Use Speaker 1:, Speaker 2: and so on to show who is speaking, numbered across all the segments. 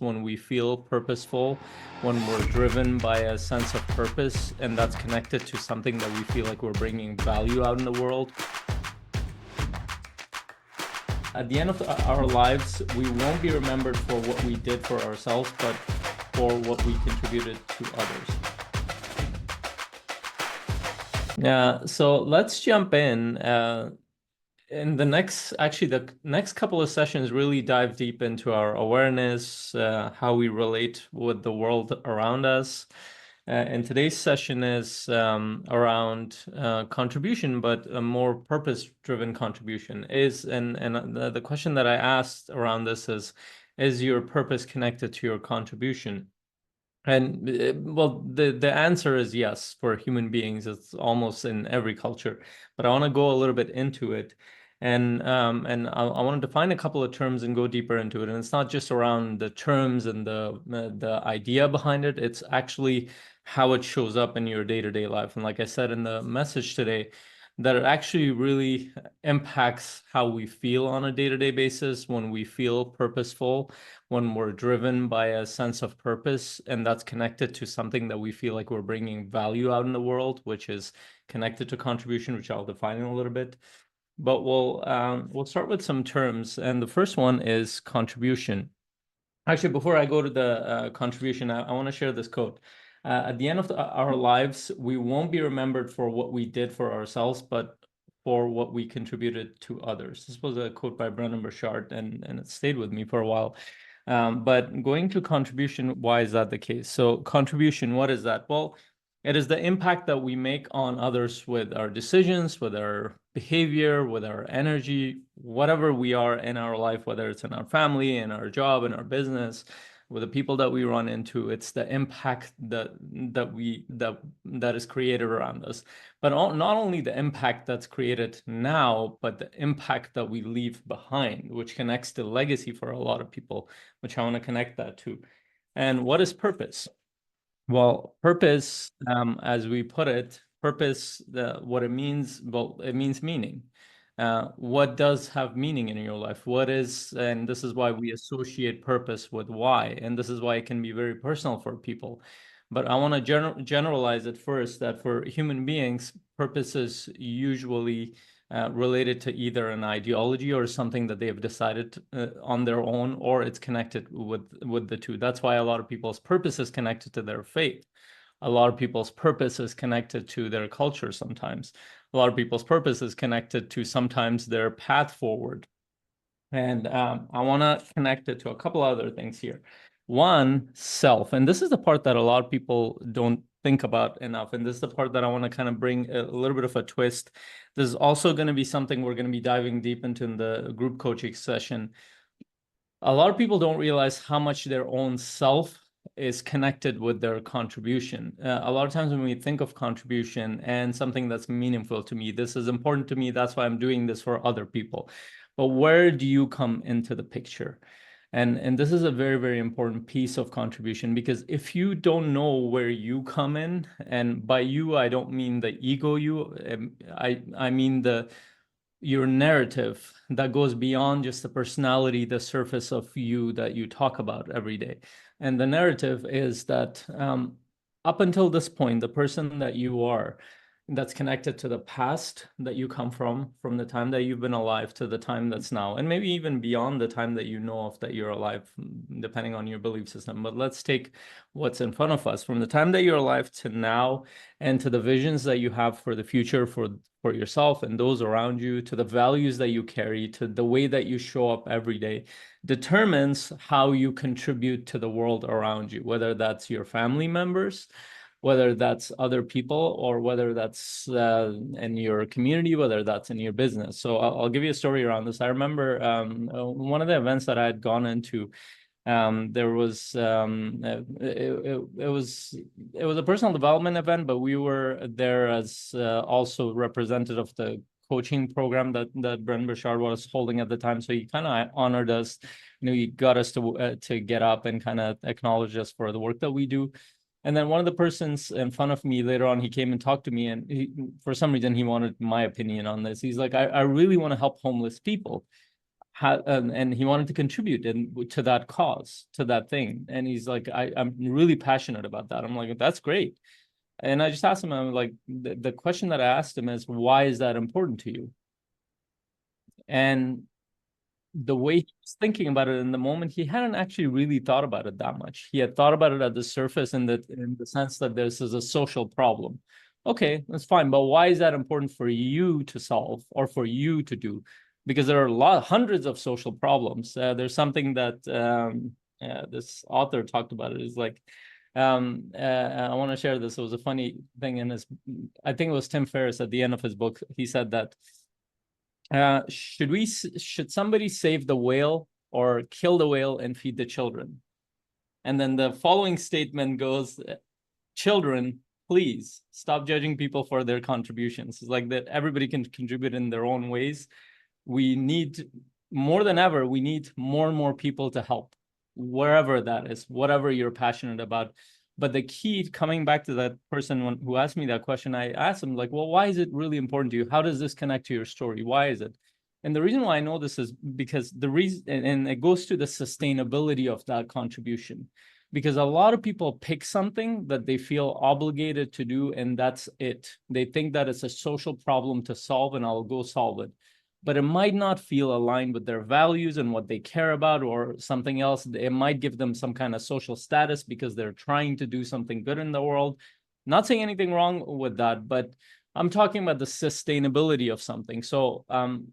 Speaker 1: when we feel purposeful, when we're driven by a sense of purpose, and that's connected to something that we feel like we're bringing value out in the world. At the end of our lives, we won't be remembered for what we did for ourselves, but for what we contributed to others. Yeah, so let's jump in. The next couple of sessions really dive deep into our awareness, how we relate with the world around us. And today's session is around contribution, but a more purpose-driven contribution. The question that I asked around this is your purpose connected to your contribution? And well, the answer is yes for human beings. It's almost in every culture, but I want to go a little bit into it. And I want to define a couple of terms and go deeper into it. And it's not just around the terms and the idea behind it. It's actually how it shows up in your day-to-day life. And like I said in the message today, that it actually really impacts how we feel on a day-to-day basis when we feel purposeful, when we're driven by a sense of purpose, and that's connected to something that we feel like we're bringing value out in the world, which is connected to contribution, which I'll define in a little bit. But we'll start with some terms, and the first one is contribution. Actually, before I go to the contribution, I want to share this quote. At the end of our lives, we won't be remembered for what we did for ourselves, but for what we contributed to others. This was a quote by Brendon Burchard, and it stayed with me for a while. But going to contribution, why is that the case? So contribution, what is that? Well, it is the impact that we make on others with our decisions, with our behavior, with our energy, whatever we are in our life, whether it's in our family, in our job, in our business, with the people that we run into. It's the impact that is created around us. But not only the impact that's created now, but the impact that we leave behind, which connects to legacy for a lot of people, which I want to connect that to. And what is purpose? Well, purpose, as we put it, purpose, what it means, well, it means meaning. What does have meaning in your life? And this is why we associate purpose with why, and this is why it can be very personal for people. But I want to generalize it first, that for human beings, purpose is usually related to either an ideology or something that they have decided on their own, or it's connected with the two. That's why a lot of people's purpose is connected to their faith. A lot of people's purpose is connected to their culture sometimes. A lot of people's purpose is connected to sometimes their path forward. And I want to connect it to a couple other things here. One, self. And this is the part that a lot of people don't think about enough. And this is the part that I want to kind of bring a little bit of a twist. This is also going to be something we're going to be diving deep into in the group coaching session. A lot of people don't realize how much their own self is connected with their contribution. A lot of times when we think of contribution and something that's meaningful to me, this is important to me, that's why I'm doing this for other people. But where do you come into the picture? And this is a very, very important piece of contribution, because if you don't know where you come in, and by you, I don't mean the ego you, I mean your narrative that goes beyond just the personality, the surface of you that you talk about every day. And the narrative is that up until this point, the person that you are, that's connected to the past that you come from the time that you've been alive to the time that's now, and maybe even beyond the time that you know of that you're alive, depending on your belief system. But let's take what's in front of us, from the time that you're alive to now, and to the visions that you have for the future, for yourself and those around you, to the values that you carry, to the way that you show up every day, determines how you contribute to the world around you, whether that's your family members, whether that's other people, or whether that's in your community, whether that's in your business. So I'll give you a story around this. I remember one of the events that I had gone into, there was it was a personal development event, but we were there as also representative of the coaching program that Brendon Burchard was holding at the time. So he kind of honored us. He got us to get up and kind of acknowledge us for the work that we do. And then one of the persons in front of me later on, he came and talked to me, and for some reason he wanted my opinion on this. He's like, I really want to help homeless people. and he wanted to contribute to that cause, to that thing. And he's like, I'm really passionate about that. I'm like, that's great. And I just asked him, I'm like, the question that I asked him is, why is that important to you? And the way he was thinking about it in the moment, he hadn't actually really thought about it that much. He had thought about it at the surface in the sense that this is a social problem. Okay, that's fine. But why is that important for you to solve or for you to do? Because there are hundreds of social problems. There's something that this author talked about. It is like, I want to share this. It was a funny thing in his, I think it was Tim Ferriss at the end of his book. He said that should somebody save the whale or kill the whale and feed the children? And then the following statement goes, children, please stop judging people for their contributions. It's like that everybody can contribute in their own ways. We need, more than ever, we need more and more people to help, wherever that is, whatever you're passionate about. But the key, coming back to that person who asked me that question, I asked him, like, well, why is it really important to you? How does this connect to your story? Why is it? And the reason why I know this is because the reason, and it goes to the sustainability of that contribution. Because a lot of people pick something that they feel obligated to do, and that's it. They think that it's a social problem to solve, and I'll go solve it. But it might not feel aligned with their values and what they care about, or something else. It might give them some kind of social status because they're trying to do something good in the world. Not saying anything wrong with that, but I'm talking about the sustainability of something. So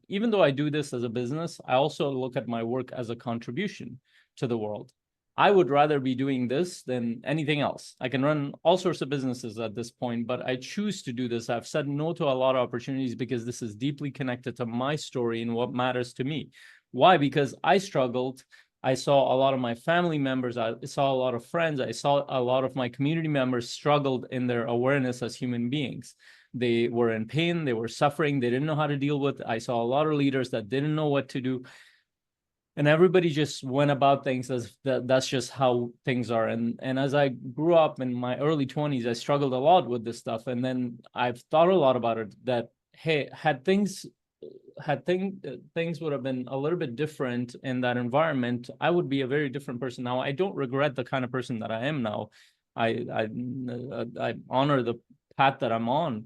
Speaker 1: even though I do this as a business, I also look at my work as a contribution to the world. I would rather be doing this than anything else. I can run all sorts of businesses at this point, but I choose to do this. I've said no to a lot of opportunities because this is deeply connected to my story and what matters to me. Why? Because I struggled. I saw a lot of my family members. I saw a lot of friends. I saw a lot of my community members struggled in their awareness as human beings. They were in pain. They were suffering. They didn't know how to deal with it. I saw a lot of leaders that didn't know what to do. And everybody just went about things as that's just how things are. And as I grew up in my early 20s, I struggled a lot with this stuff. And then I've thought a lot about it, that, hey, things would have been a little bit different in that environment, I would be a very different person now. I don't regret the kind of person that I am now. I honor the path that I'm on,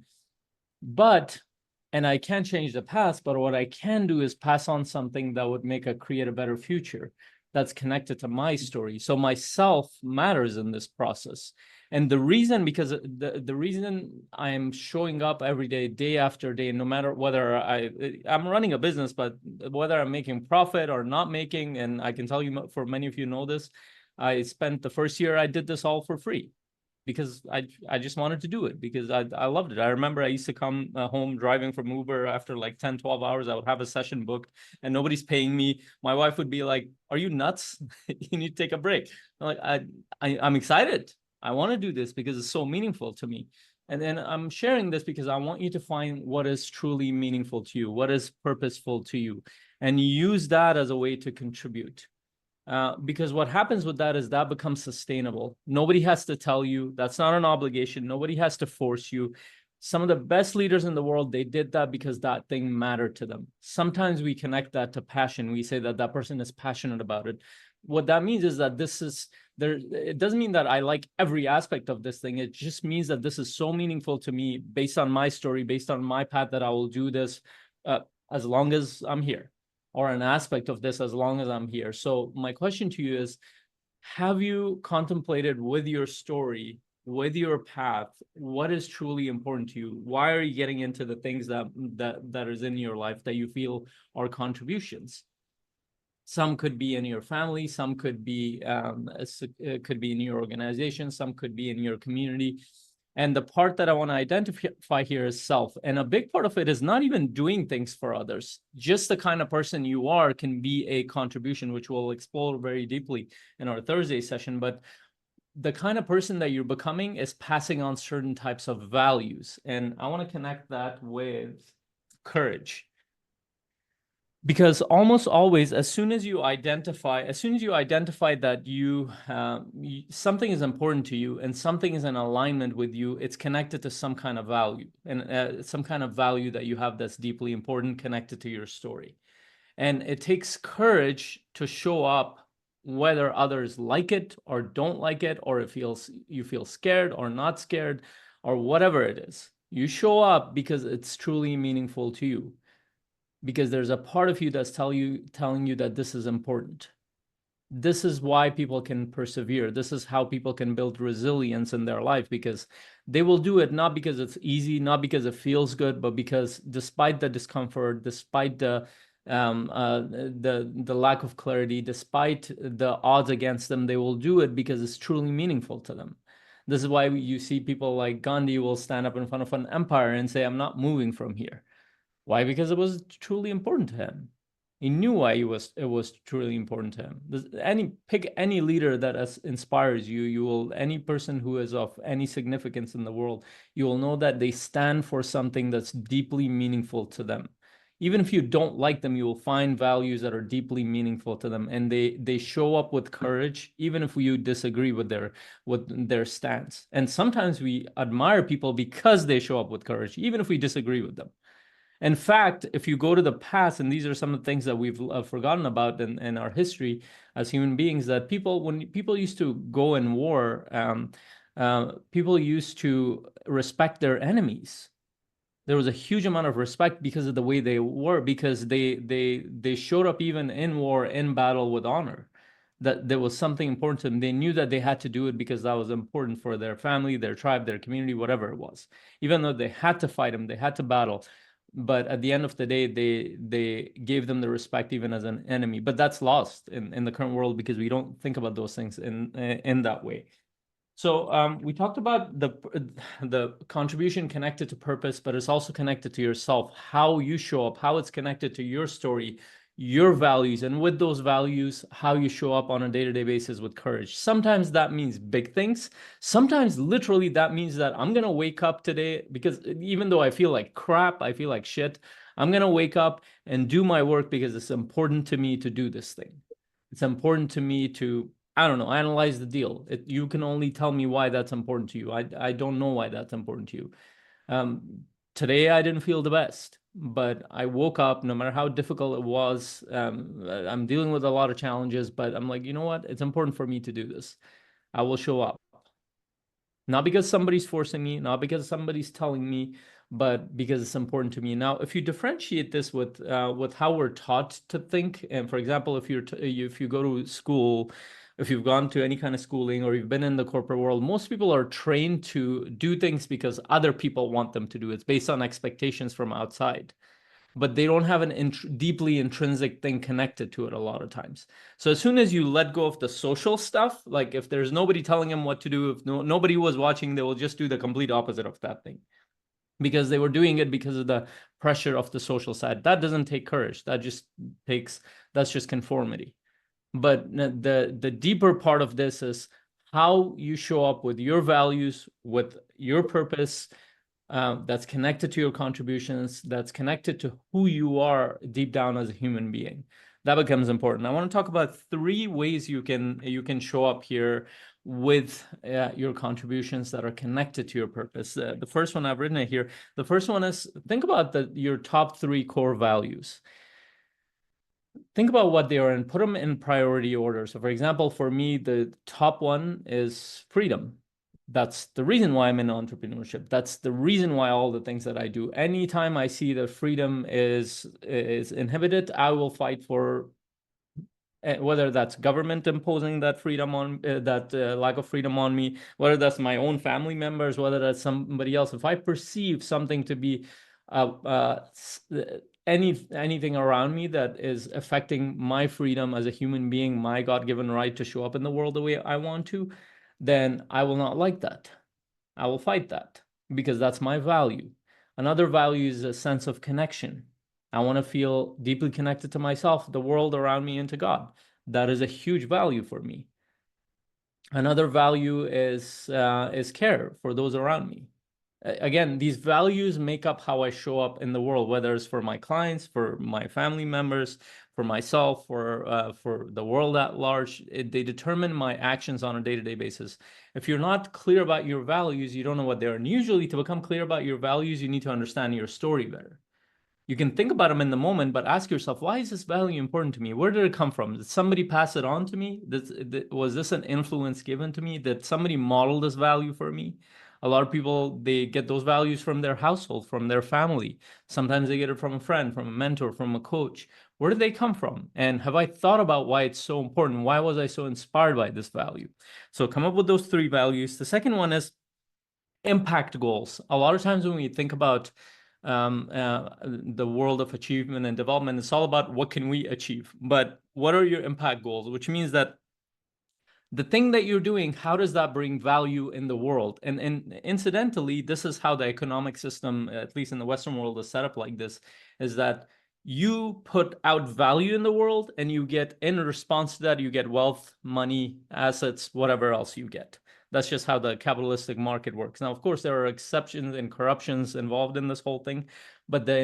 Speaker 1: and I can't change the past, but what I can do is pass on something that would create a better future that's connected to my story. So myself matters in this process. And the reason, because the reason I'm showing up every day, day after day, no matter whether I'm running a business, but whether I'm making profit or not making, and I can tell you, for many of you know this, I spent the first year, I did this all for free, because I just wanted to do it because I loved it. I remember I used to come home driving from Uber after like 10, 12 hours. I would have a session booked and nobody's paying me. My wife would be like, are you nuts? You need to take a break. I'm like, I'm excited. I want to do this because it's so meaningful to me. And then I'm sharing this because I want you to find what is truly meaningful to you, what is purposeful to you, and use that as a way to contribute. Because what happens with that is that becomes sustainable. Nobody has to tell you. That's not an obligation. Nobody has to force you. Some of the best leaders in the world, they did that because that thing mattered to them. Sometimes we connect that to passion. We say that that person is passionate about it. What that means is that this is there. It doesn't mean that I like every aspect of this thing. It just means that this is so meaningful to me based on my story, based on my path, that I will do this as long as I'm here, or an aspect of this as long as I'm here. So my question to you is, have you contemplated with your story, with your path, what is truly important to you? Why are you getting into the things that is in your life that you feel are contributions? Some could be in your family, some could be in your organization, some could be in your community. And the part that I want to identify here is self. And a big part of it is not even doing things for others. Just the kind of person you are can be a contribution, which we'll explore very deeply in our Thursday session. But the kind of person that you're becoming is passing on certain types of values. And I want to connect that with courage. Because almost always, as soon as you identify that something is important to you and something is in alignment with you, it's connected to some kind of value, and some kind of value that you have that's deeply important, connected to your story. And it takes courage to show up whether others like it or don't like it, or you feel scared or not scared, or whatever it is. You show up because it's truly meaningful to you, because there's a part of you that's telling you that this is important. This is why people can persevere. This is how people can build resilience in their life, because they will do it not because it's easy, not because it feels good, but because despite the discomfort, despite the lack of clarity, despite the odds against them, they will do it because it's truly meaningful to them. This is why you see people like Gandhi will stand up in front of an empire and say, "I'm not moving from here." Why? Because it was truly important to him. He knew why it was truly important to him. Pick any leader that inspires you. You will any person who is of any significance in the world. You will know that they stand for something that's deeply meaningful to them. Even if you don't like them, you will find values that are deeply meaningful to them, and they show up with courage, even if you disagree with their stance. And sometimes we admire people because they show up with courage, even if we disagree with them. In fact, if you go to the past, and these are some of the things that we've forgotten about in our history as human beings, that when people used to go in war, people used to respect their enemies. There was a huge amount of respect because of the way they were, because they showed up even in war, in battle, with honor. That there was something important to them. They knew that they had to do it because that was important for their family, their tribe, their community, whatever it was. Even though they had to fight them, they had to battle, but at the end of the day, they gave them the respect even as an enemy. But that's lost in the current world because we don't think about those things in that way. So we talked about the contribution connected to purpose, but it's also connected to yourself, how you show up, how it's connected to your story, your values, and with those values, how you show up on a day-to-day basis with courage. Sometimes that means big things. Sometimes literally that means that I'm going to wake up today, because even though I feel like crap, I feel like shit, I'm going to wake up and do my work because it's important to me to do this thing. It's important to me to, I don't know, analyze the deal. You can only tell me why that's important to you. I don't know why that's important to you. Today I didn't feel the best, but I woke up, no matter how difficult it was. I'm dealing with a lot of challenges, but I'm like, you know what? It's important for me to do this. I will show up. Not because somebody's forcing me, not because somebody's telling me, but because it's important to me. Now, if you differentiate this with how we're taught to think, and for example, if you go to school, if you've gone to any kind of schooling, or you've been in the corporate world, most people are trained to do things because other people want them to do it. It's based on expectations from outside, but they don't have an deeply intrinsic thing connected to it a lot of times. So as soon as you let go of the social stuff, like if there's nobody telling them what to do, if nobody was watching, they will just do the complete opposite of that thing, because they were doing it because of the pressure of the social side. That doesn't take courage. That's just conformity. But the deeper part of this is how you show up with your values, with your purpose, that's connected to your contributions, that's connected to who you are deep down as a human being. That becomes important. I want to talk about 3 ways you can show up here with your contributions that are connected to your purpose. The first one, I've written it here. The first one is, think about your top 3 core values. Think about what they are and put them in priority order. So for example, for me, the top one is freedom. That's the reason why I'm in entrepreneurship. That's the reason why all the things that I do. Anytime I see that freedom is inhibited, I will fight for, whether that's government imposing that freedom on that lack of freedom on me, whether that's my own family members, whether that's somebody else. If I perceive something to be anything around me that is affecting my freedom as a human being, my God-given right to show up in the world the way I want to, then I will not like that. I will fight that because that's my value. Another value is a sense of connection. I want to feel deeply connected to myself, the world around me, and to God. That is a huge value for me. Another value is care for those around me. Again, these values make up how I show up in the world, whether it's for my clients, for my family members, for myself, for the world at large. They determine my actions on a day-to-day basis. If you're not clear about your values, you don't know what they are. And usually, to become clear about your values, you need to understand your story better. You can think about them in the moment, but ask yourself, why is this value important to me? Where did it come from? Did somebody pass it on to me? Was this an influence given to me? Did somebody model this value for me? A lot of people, they get those values from their household, from their family. Sometimes they get it from a friend, from a mentor, from a coach. Where did they come from? And have I thought about why it's so important? Why was I so inspired by this value? So come up with those 3 values. The second one is impact goals. A lot of times when we think about the world of achievement and development, it's all about what can we achieve, but what are your impact goals? Which means that the thing that you're doing, how does that bring value in the world? And incidentally, this is how the economic system, at least in the Western world, is set up like this, is that you put out value in the world and you get, in response to that, you get wealth, money, assets, whatever else you get. That's just how the capitalistic market works. Now, of course, there are exceptions and corruptions involved in this whole thing, but the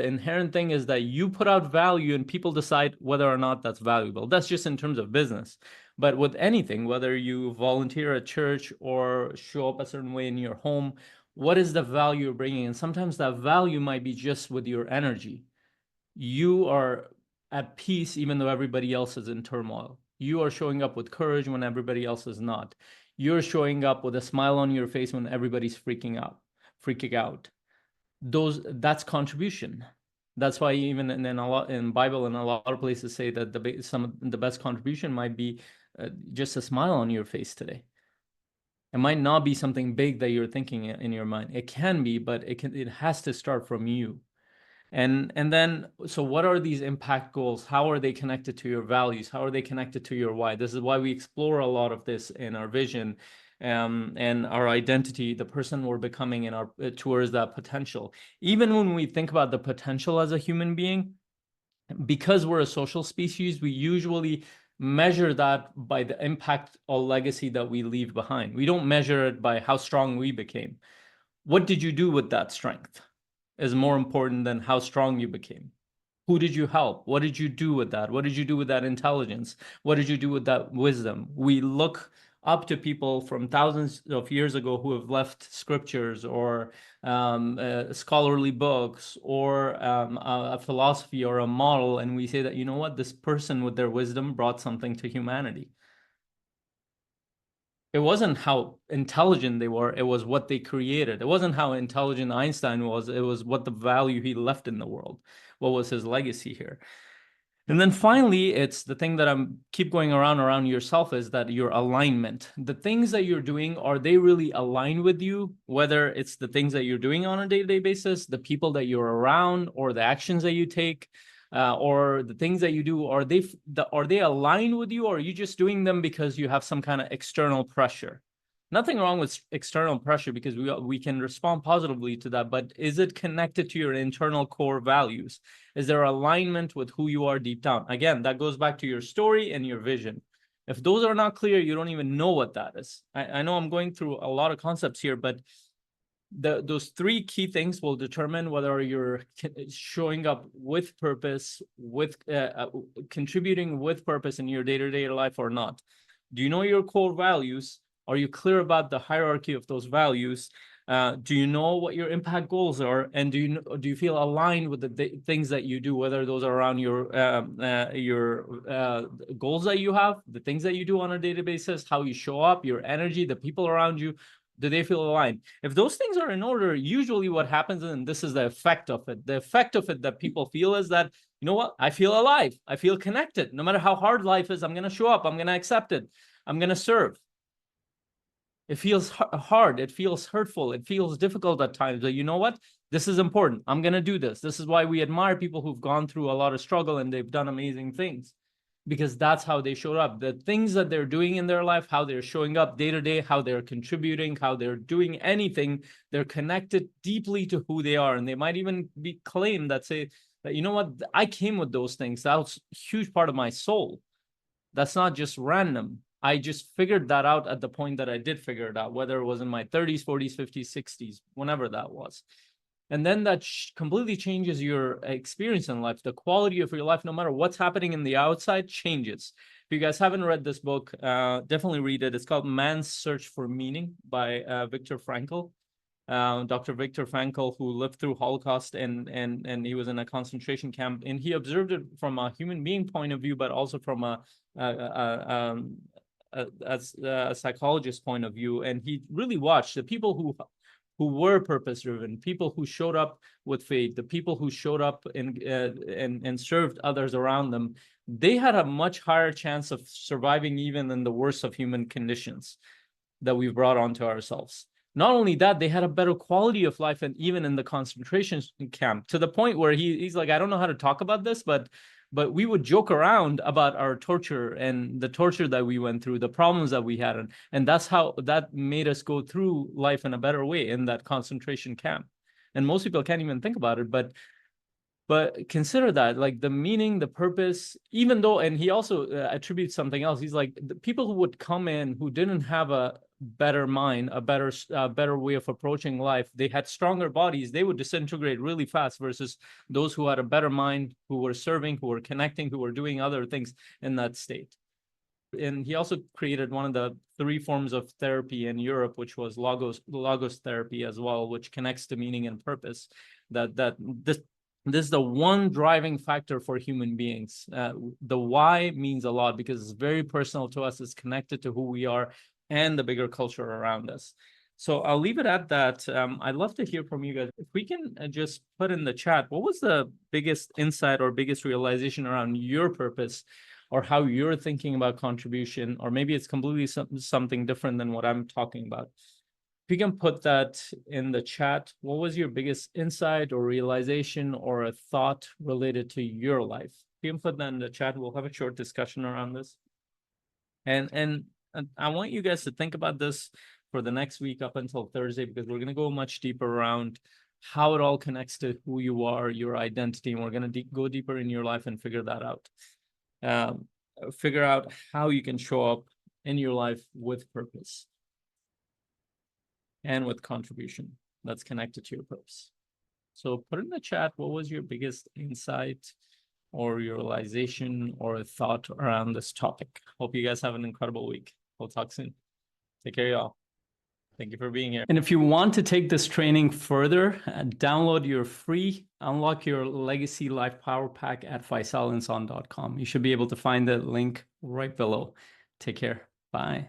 Speaker 1: inherent thing is that you put out value and people decide whether or not that's valuable. That's just in terms of business. But with anything, whether you volunteer at church or show up a certain way in your home, what is the value you're bringing? And sometimes that value might be just with your energy. You are at peace even though everybody else is in turmoil. You are showing up with courage when everybody else is not. You're showing up with a smile on your face when everybody's freaking out. That's contribution. That's why even in Bible and a lot of places say that some of the best contribution might be just a smile on your face today. It might not be something big that you're thinking in your mind. It can be, but it has to start from you. And then, so what are these impact goals? How are they connected to your values? How are they connected to your why? This is why we explore a lot of this in our vision and our identity, the person we're becoming in our towards that potential. Even when we think about the potential as a human being, because we're a social species, we usually measure that by the impact or legacy that we leave behind. We don't measure it by how strong we became. What did you do with that strength is more important than how strong you became. Who did you help? What did you do with that? What did you do with that intelligence? What did you do with that wisdom? We look up to people from thousands of years ago who have left scriptures or scholarly books or a philosophy or a model, and we say that, you know what, this person with their wisdom brought something to humanity. It wasn't how intelligent they were, it was what they created. It wasn't how intelligent Einstein was, it was what the value he left in the world. What was his legacy here? And then finally, it's the thing that I'm keep going around yourself, is that your alignment. The things that you're doing, are they really aligned with you? Whether it's the things that you're doing on a day-to-day basis, the people that you're around, or the actions that you take, or the things that you do, are they aligned with you, or are you just doing them because you have some kind of external pressure? Nothing wrong with external pressure, because we can respond positively to that, but is it connected to your internal core values? Is there alignment with who you are deep down? Again, that goes back to your story and your vision. If those are not clear, you don't even know what that is. I know I'm going through a lot of concepts here, but those 3 key things will determine whether you're showing up with purpose, with contributing with purpose in your day-to-day life or not. Do you know your core values? Are you clear about the hierarchy of those values? Do you know what your impact goals are? And do you feel aligned with the things that you do, whether those are around your goals that you have, the things that you do on a daily basis, how you show up, your energy, the people around you, do they feel aligned? If those things are in order, usually what happens, and this is the effect of it, that people feel is that, you know what, I feel alive, I feel connected. No matter how hard life is, I'm going to show up, I'm going to accept it, I'm going to serve. It feels hard, it feels hurtful, it feels difficult at times, but you know what? This is important. I'm going to do this. This is why we admire people who've gone through a lot of struggle and they've done amazing things, because that's how they showed up. The things that they're doing in their life, how they're showing up day to day, how they're contributing, how they're doing anything, they're connected deeply to who they are. And they might even be claimed that say that, you know what, I came with those things. That was a huge part of my soul. That's not just random. I just figured that out at the point that I did figure it out, whether it was in my 30s, 40s, 50s, 60s, whenever that was. And then that completely changes your experience in life. The quality of your life, no matter what's happening in the outside, changes. If you guys haven't read this book, definitely read it. It's called Man's Search for Meaning by Viktor Frankl. Dr. Viktor Frankl, who lived through Holocaust and he was in a concentration camp, and he observed it from a human being point of view, but also from a psychologist point of view. And he really watched the people who were purpose driven, people who showed up with faith, the people who showed up and served others around them. They had a much higher chance of surviving even in the worst of human conditions that we've brought onto ourselves. Not only that, they had a better quality of life, and even in the concentration camp, to the point where he's like, I don't know how to talk about this, but we would joke around about our torture and the torture that we went through, the problems that we had, and that's how that made us go through life in a better way in that concentration camp. And most people can't even think about it, but consider that, like, the meaning, the purpose, even though, and he also attributes something else. He's like, the people who would come in who didn't have a better mind, a better way of approaching life, they had stronger bodies, they would disintegrate really fast, versus those who had a better mind, who were serving, who were connecting, who were doing other things in that state. And he also created one of the 3 forms of therapy in Europe, which was logos therapy as well, which connects to meaning and purpose. This is the one driving factor for human beings. The why means a lot because it's very personal to us. It's connected to who we are and the bigger culture around us. So I'll leave it at that. I'd love to hear from you guys. If we can just put in the chat, what was the biggest insight or biggest realization around your purpose, or how you're thinking about contribution, or maybe it's completely something different than what I'm talking about. If you can put that in the chat, what was your biggest insight or realization or a thought related to your life? If you can put that in the chat, we'll have a short discussion around this. And I want you guys to think about this for the next week up until Thursday, because we're going to go much deeper around how it all connects to who you are, your identity, and we're going to go deeper in your life and figure that out. Figure out how you can show up in your life with purpose and with contribution that's connected to your purpose. So put in the chat, what was your biggest insight or your realization or a thought around this topic? Hope you guys have an incredible week. We'll talk soon. Take care, y'all. Thank you for being here. And if you want to take this training further, download your free Unlock Your Legacy Life Power Pack at FaisalEnsaun.com. You should be able to find the link right below. Take care. Bye.